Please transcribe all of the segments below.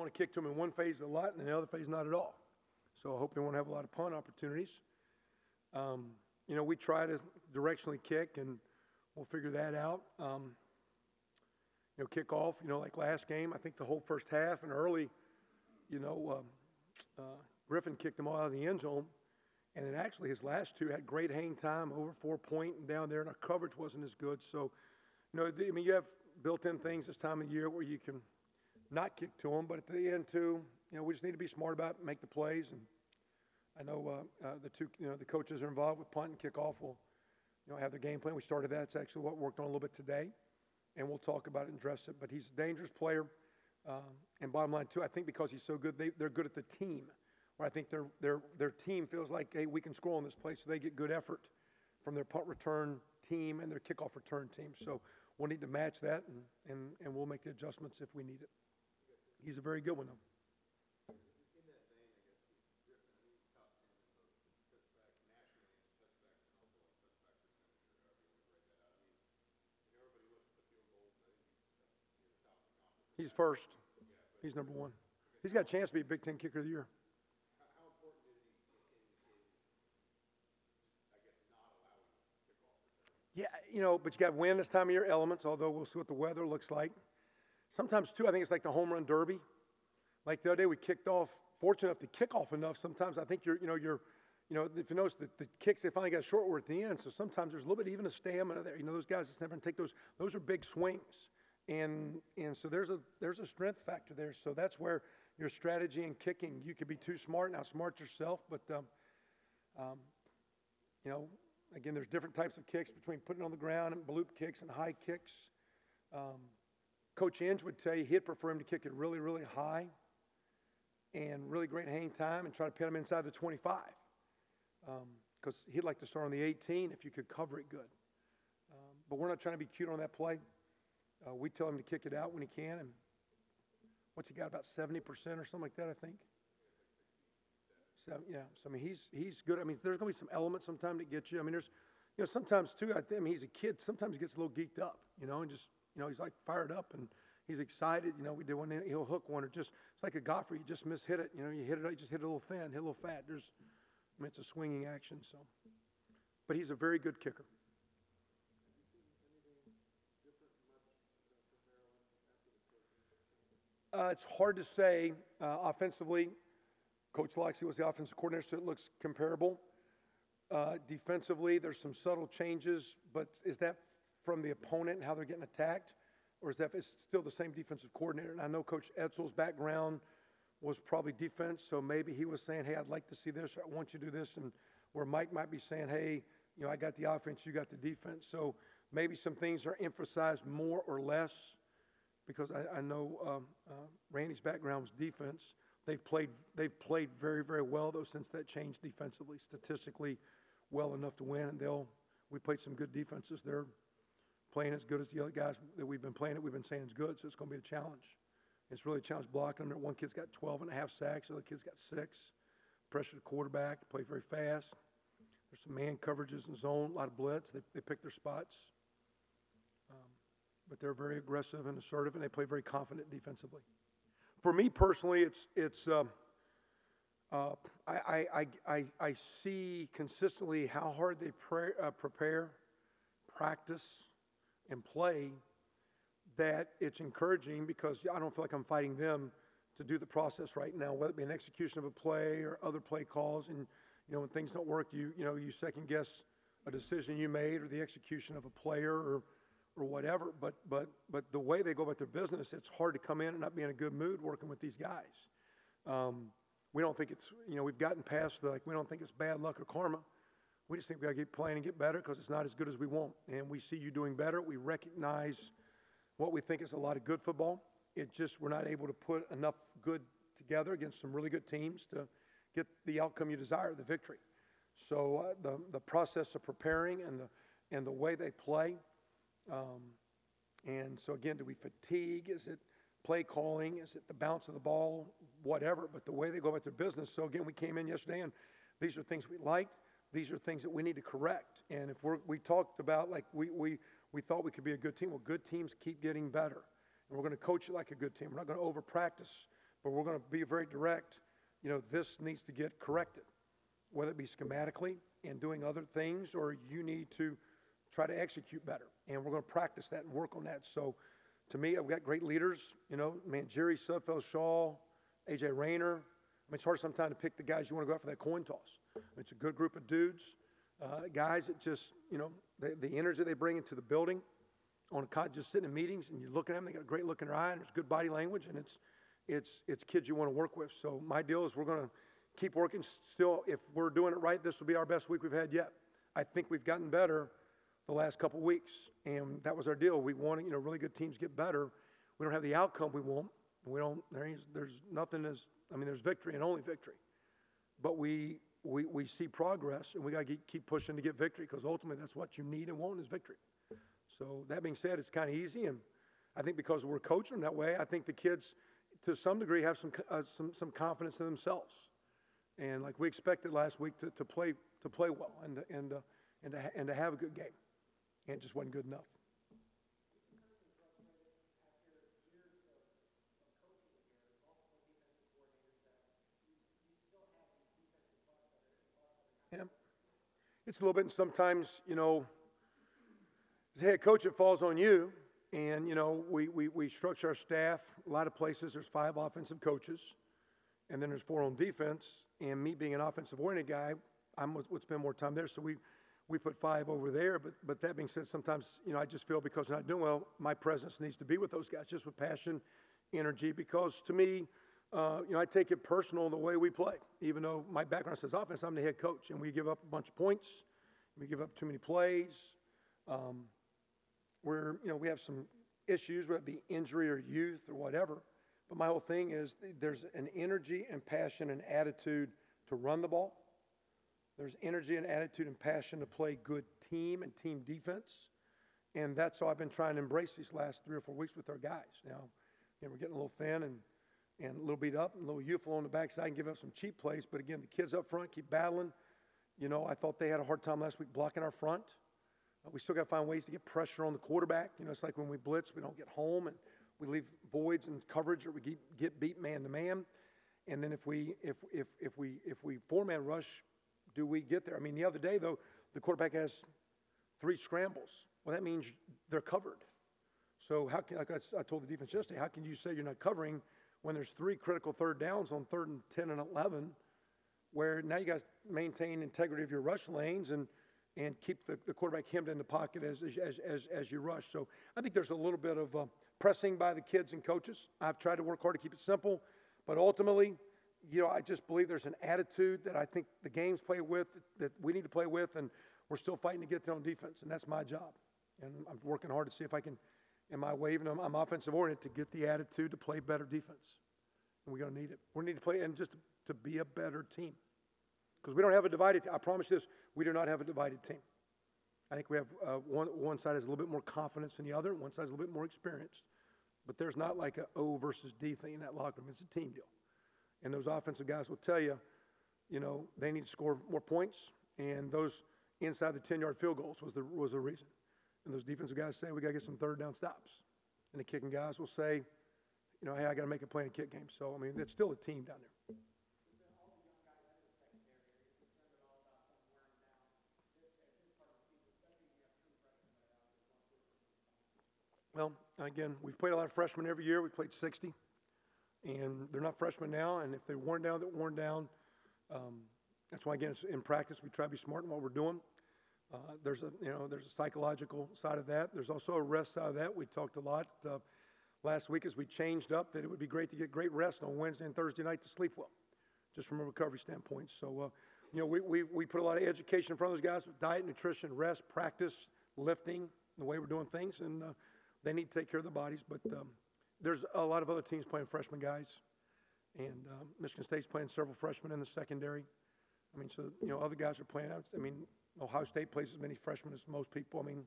want to kick to them in one phase a lot and in the other phase not at all. So I hope they won't have a lot of punt opportunities. You know, we try to directionally kick, and we'll figure that out. You know, kickoff, you know, like last game, I think the whole first half and early, you know, Griffin kicked them all out of the end zone. And then actually his last two had great hang time, over 4 point and down there, and our coverage wasn't as good. So, you know, I mean, you have built-in things this time of year where you can not kick to them, but at the end too, you know, we just need to be smart about it, make the plays. And I know the coaches are involved with punt and kickoff. Will, you know, have their game plan. We started that. It's actually what worked on a little bit today, and we'll talk about it and address it. But he's a dangerous player, and bottom line too, I think because he's so good, they're good at the team. Where I think their team feels like, hey, we can score on this play, so they get good effort from their punt return team and their kickoff return team. So we'll need to match that, and we'll make the adjustments if we need it. He's a very good one, though. He's first. He's number one. He's got a chance to be a Big Ten Kicker of the Year. How important is he I guess, not allowing kickoff return? Yeah, you know, but you got wind this time of year, elements, although we'll see what the weather looks like. Sometimes, too, I think it's like the home run derby. Like the other day we kicked off, fortunate enough to kick off enough. Sometimes I think if you notice the kicks, they finally got short were at the end. So sometimes there's a little bit even of stamina there. You know, those guys that never take those are big swings. And so there's a strength factor there. So that's where your strategy in kicking, you could be too smart and outsmart yourself. But, you know, again, there's different types of kicks between putting it on the ground and bloop kicks and high kicks. Coach Inge would tell you he'd prefer him to kick it really, really high and really great hang time and try to pin him inside the 25. Because he'd like to start on the 18 if you could cover it good. But we're not trying to be cute on that play. We tell him to kick it out when he can. And what's he got, about 70% or something like that, I think? So, yeah. So, I mean, he's good. I mean, there's going to be some elements sometime that get you. I mean, there's, you know, sometimes, too, I mean, he's a kid. Sometimes he gets a little geeked up, you know, and just, you know, he's like fired up and he's excited. You know, we do one, he'll hook one or just, it's like a golfer. You just mishit it. You know, you hit it, you just hit it a little thin, hit a little fat. I mean, it's a swinging action, so. But he's a very good kicker. It's hard to say. Offensively, Coach Loxley was the offensive coordinator, so it looks comparable. Defensively, there's some subtle changes, but is that from the opponent and how they're getting attacked, or is that it's still the same defensive coordinator? And I know Coach Edsall's background was probably defense, so maybe he was saying, hey, I'd like to see this, or I want you to do this, and where Mike might be saying, hey, you know, I got the offense, you got the defense. So maybe some things are emphasized more or less, because I know Randy's background was defense. They've played very, very well, though, since that changed defensively, statistically well enough to win. And we played some good defenses. They're playing as good as the other guys that we've been playing. We've been saying is good, so it's going to be a challenge. It's really a challenge blocking them. One kid's got 12.5 sacks. The other kid's got 6. Pressure the quarterback. Play very fast. There's some man coverages in zone, a lot of blitz. They pick their spots. But they're very aggressive and assertive, and they play very confident defensively. For me personally, I see consistently how hard they prepare, practice, and play, that it's encouraging, because I don't feel like I'm fighting them to do the process right now, whether it be an execution of a play or other play calls. And, you know, when things don't work, you second guess a decision you made or the execution of a player or whatever, but the way they go about their business, it's hard to come in and not be in a good mood working with these guys. We don't think it's, you know, we've gotten past we don't think it's bad luck or karma. We just think we got to keep playing and get better, because it's not as good as we want. And we see you doing better. We recognize what we think is a lot of good football. It's just we're not able to put enough good together against some really good teams to get the outcome you desire, the victory. So the process of preparing and the way they play. And so, again, do we fatigue? Is it play calling? Is it the bounce of the ball? Whatever. But the way they go about their business. So, again, we came in yesterday, and these are things we liked. These are things that we need to correct. And if we talked about, like, we thought we could be a good team. Well, good teams keep getting better. And we're going to coach it like a good team. We're not going to over-practice but we're going to be very direct. You know, this needs to get corrected, whether it be schematically and doing other things, or you need to try to execute better. And we're going to practice that and work on that. So to me, I've got great leaders, you know, man, Jerry Sudfeld Shaw, A.J. Rayner. I mean, it's hard sometimes to pick the guys you want to go out for that coin toss. It's a good group of dudes, guys that just, you know, the energy they bring into the building on just sitting in meetings, and you look at them, they got a great look in their eye, and there's good body language, and it's kids you want to work with. So my deal is we're going to keep working. Still, if we're doing it right, this will be our best week we've had yet. I think we've gotten better the last couple of weeks, and that was our deal. We want, you know, really good teams get better. We don't have the outcome we want. We don't. There's nothing as, I mean, there's victory and only victory, but we see progress, and we got to keep pushing to get victory, because ultimately that's what you need and want is victory. So that being said, it's kind of easy, and I think because we're coaching them that way, I think the kids, to some degree, have some confidence in themselves, and like we expected last week to play well and to have a good game, and it just wasn't good enough. Yeah, it's a little bit, and sometimes, you know, as a head coach, it falls on you. And, you know, we structure our staff. A lot of places, there's 5 offensive coaches, and then there's 4 on defense. And me being an offensive-oriented guy, I would spend more time there. So we put 5 over there. But that being said, sometimes, you know, I just feel because they're not doing well, my presence needs to be with those guys, just with passion, energy. Because to me, you know, I take it personal the way we play. Even though my background says offense, I'm the head coach, and we give up a bunch of points. We give up too many plays. Where, you know, we have some issues, whether it be injury or youth or whatever. But my whole thing is there's an energy and passion and attitude to run the ball. There's energy and attitude and passion to play good team and team defense. And that's all I've been trying to embrace these last 3 or 4 weeks with our guys. Now, you know, we're getting a little thin and a little beat up and a little youthful on the backside and give up some cheap plays. But again, the kids up front keep battling. You know, I thought they had a hard time last week blocking our front. We still got to find ways to get pressure on the quarterback. You know, it's like when we blitz, we don't get home, and we leave voids in coverage, or we get beat man to man. And then if we 4-man rush, do we get there? I mean, the other day though, the quarterback has 3 scrambles. Well, that means they're covered. So how can, like I told the defense yesterday, how can you say you're not covering when there's 3 critical third downs on 3rd and 10 and 11, where now you guys maintain integrity of your rush lanes and keep the quarterback hemmed in the pocket as you rush. So I think there's a little bit of pressing by the kids and coaches. I've tried to work hard to keep it simple, but ultimately, you know, I just believe there's an attitude that I think the games play with, that we need to play with, and we're still fighting to get there on defense, and that's my job. And I'm working hard to see if I can, in my way, even though I'm offensive oriented, to get the attitude to play better defense. And we're going to need it. We need to play, and just to be a better team. Because we don't have a divided, I promise you this, we do not have a divided team. I think we have one side has a little bit more confidence than the other, one side is a little bit more experienced. But there's not like a O versus D thing in that locker room. It's a team deal. And those offensive guys will tell you, you know, they need to score more points, and those inside the 10-yard field goals was the reason. And those defensive guys say, we got to get some 3rd down stops. And the kicking guys will say, you know, hey, I got to make a play in a kick game. So, I mean, it's still a team down there. Well, again, we've played a lot of freshmen every year. We played 60, and they're not freshmen now. And if they're worn down, they're worn down. That's why, again, in practice, we try to be smart in what we're doing. There's a psychological side of that. There's also a rest side of that. We talked a lot last week as we changed up that it would be great to get great rest on Wednesday and Thursday night to sleep well, just from a recovery standpoint. So, you know, we put a lot of education in front of those guys with diet, nutrition, rest, practice, lifting, the way we're doing things, and they need to take care of their bodies. But there's a lot of other teams playing freshman guys, and Michigan State's playing several freshmen in the secondary. I mean, so, you know, other guys are playing out. I mean, Ohio State plays as many freshmen as most people. I mean,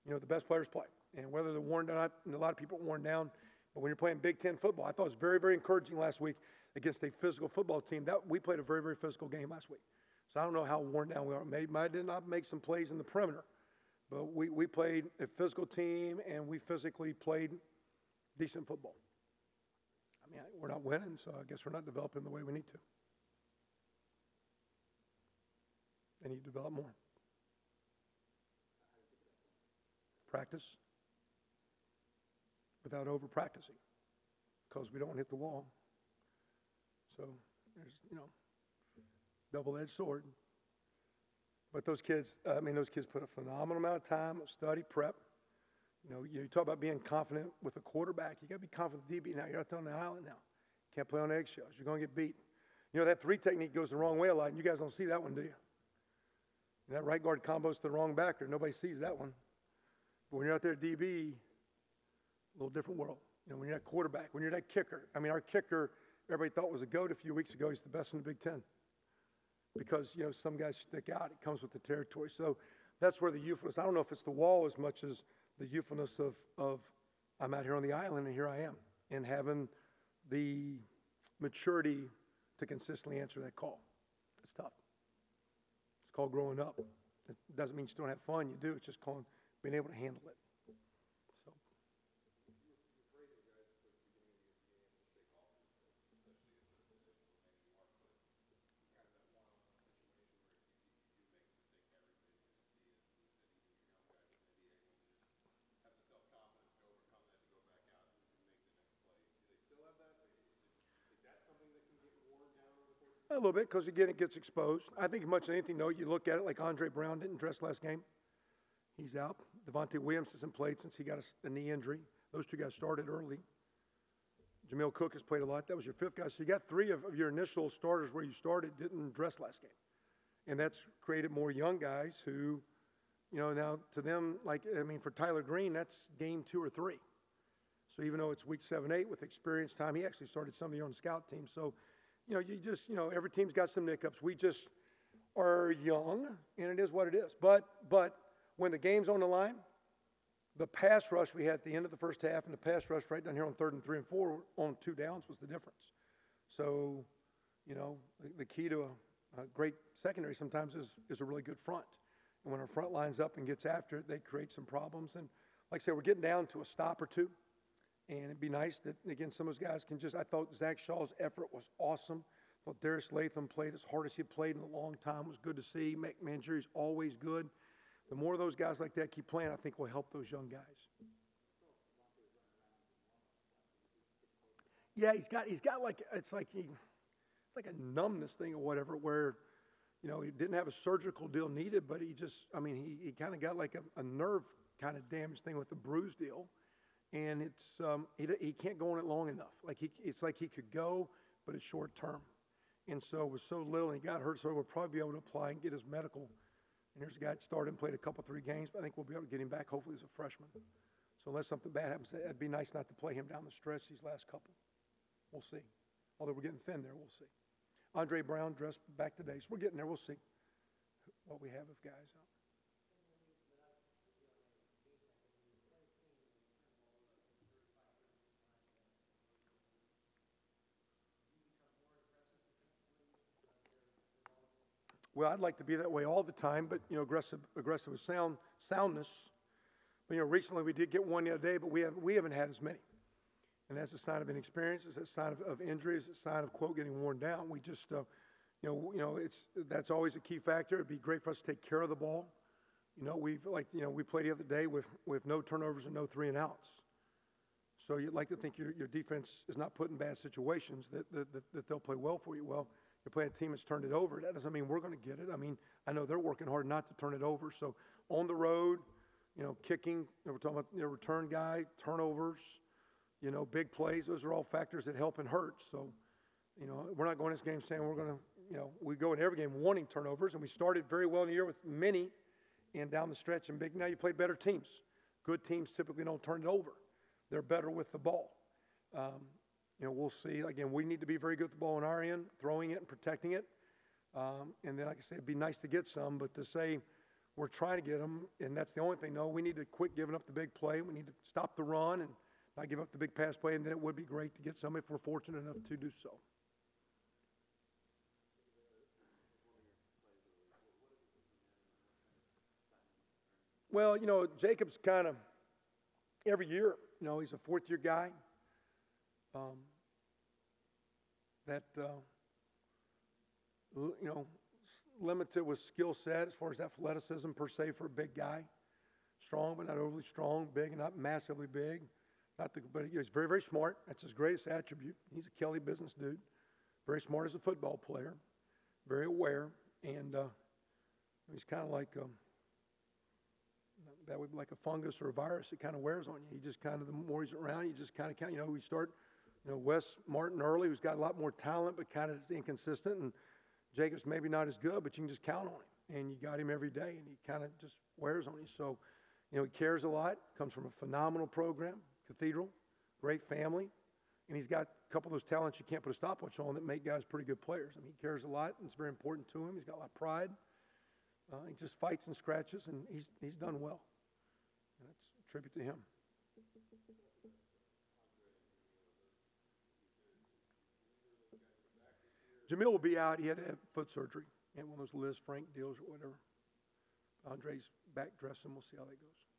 you know, the best players play. And whether they're worn down, and a lot of people are worn down, but when you're playing Big Ten football, I thought it was very, very encouraging last week against a physical football team. That we played a very, very physical game last week. So I don't know how worn down we are. Maybe I did not make some plays in the perimeter, but we played a physical team, and we physically played decent football. I mean, we're not winning, so I guess we're not developing the way we need to. They need to develop more. Practice without over-practicing, because we don't want to hit the wall. So there's, double-edged sword. But those kids put a phenomenal amount of time of study, prep. You talk about being confident with a quarterback. You got to be confident with DB now. You're out there on the island now. Can't play on eggshells. You're going to get beat. That 3 technique goes the wrong way a lot, and you guys don't see that one, do you? And that right guard combos to the wrong backer. Nobody sees that one. But when you're out there at DB, a little different world. When you're that quarterback, when you're that kicker. I mean, our kicker, everybody thought was a GOAT a few weeks ago. He's the best in the Big Ten. Because, some guys stick out. It comes with the territory. So that's where the youthfulness, I don't know if it's the wall as much as the youthfulness of I'm out here on the island and here I am. And having the maturity to consistently answer that call. It's tough. It's called growing up. It doesn't mean you don't have fun. You do. It's just called being able to handle it. So. A little bit, because again, it gets exposed. I think much as anything, though, you look at it like Andre Brown didn't dress last game. He's out. Devontae Williams hasn't played since he got a knee injury. Those 2 guys started early. Jamil Cook has played a lot. That was your 5th guy. So you got 3 of your initial starters where you started didn't dress last game. And that's created more young guys who, now to them, for Tyler Green, that's game 2 or 3. So even though it's week 7, 8 with experience time, he actually started some of the on the scout team. So, every team's got some hiccups. We just are young, and it is what it is. But when the game's on the line, the pass rush we had at the end of the first half and the pass rush right down here on 3rd and 3 and 4 on 2 downs was the difference. So, the key to a great secondary sometimes is a really good front. And when our front lines up and gets after it, they create some problems. And like I said, we're getting down to a stop or 2. And it'd be nice that, again, some of those guys can I thought Zach Shaw's effort was awesome. I thought Darius Latham played as hard as he played in a long time. It was good to see. Mac Mangieri's always good. The more of those guys like that keep playing, I think will help those young guys. Yeah, he's got like, it's like a numbness thing or whatever where, he didn't have a surgical deal needed, but he kind of got like a nerve kind of damage thing with the bruise deal. And it's he can't go on it long enough. It's like he could go, but it's short term. And so it was so little, and he got hurt, so we'll probably be able to apply and get his medical. And here's a guy that started and played a couple, 3 games, but I think we'll be able to get him back hopefully as a freshman. So unless something bad happens, it'd be nice not to play him down the stretch these last couple. We'll see. Although we're getting thin there, we'll see. Andre Brown dressed back today, so we're getting there. We'll see what we have of guys out. Well, I'd like to be that way all the time, but aggressive with soundness. But recently we did get one the other day, but we haven't had as many, and that's a sign of inexperience. It's a sign of injuries. It's a sign of quote getting worn down. We just, that's always a key factor. It'd be great for us to take care of the ball. We played the other day with no turnovers and no 3 and outs. So you'd like to think your defense is not put in bad situations, that they'll play well for you. Well, you're playing a team that's turned it over. That doesn't mean we're going to get it. I know they're working hard not to turn it over. So on the road, kicking, we're talking about return guy, turnovers, big plays. Those are all factors that help and hurt. So, we're not going this game saying we're going to, we go in every game wanting turnovers, and we started very well in the year with many, and down the stretch and big. Now you play better teams. Good teams typically don't turn it over. They're better with the ball. We'll see. Again, we need to be very good with the ball on our end, throwing it and protecting it. And then, like I said, it'd be nice to get some, but to say we're trying to get them, and that's the only thing. No, we need to quit giving up the big play. We need to stop the run and not give up the big pass play, and then it would be great to get some if we're fortunate enough to do so. Well, Jacob's kind of every year, he's a 4th-year guy. that, you know, limited with skill set as far as athleticism per se for a big guy. Strong, but not overly strong. Big and not massively big. But he's very, very smart. That's his greatest attribute. He's a Kelly business dude. Very smart as a football player. Very aware. And he's kind of like, that would be like a fungus or a virus. It kind of wears on you. You just kind of, the more he's around, you just kind of count. You know, we start, you know, Wes Martin early, who's got a lot more talent, but kind of inconsistent. And Jacob's maybe not as good, but you can just count on him. And you got him every day, and he kind of just wears on you. So, you know, he cares a lot, comes from a phenomenal program, Cathedral, great family. And he's got a couple of those talents you can't put a stopwatch on that make guys pretty good players. I mean, he cares a lot, and it's very important to him. He's got a lot of pride. He just fights and scratches, and he's done well. And that's a tribute to him. Jamil will be out. He had to have foot surgery. He had one of those Liz Frank deals or whatever. Andre's back dressing. We'll see how that goes.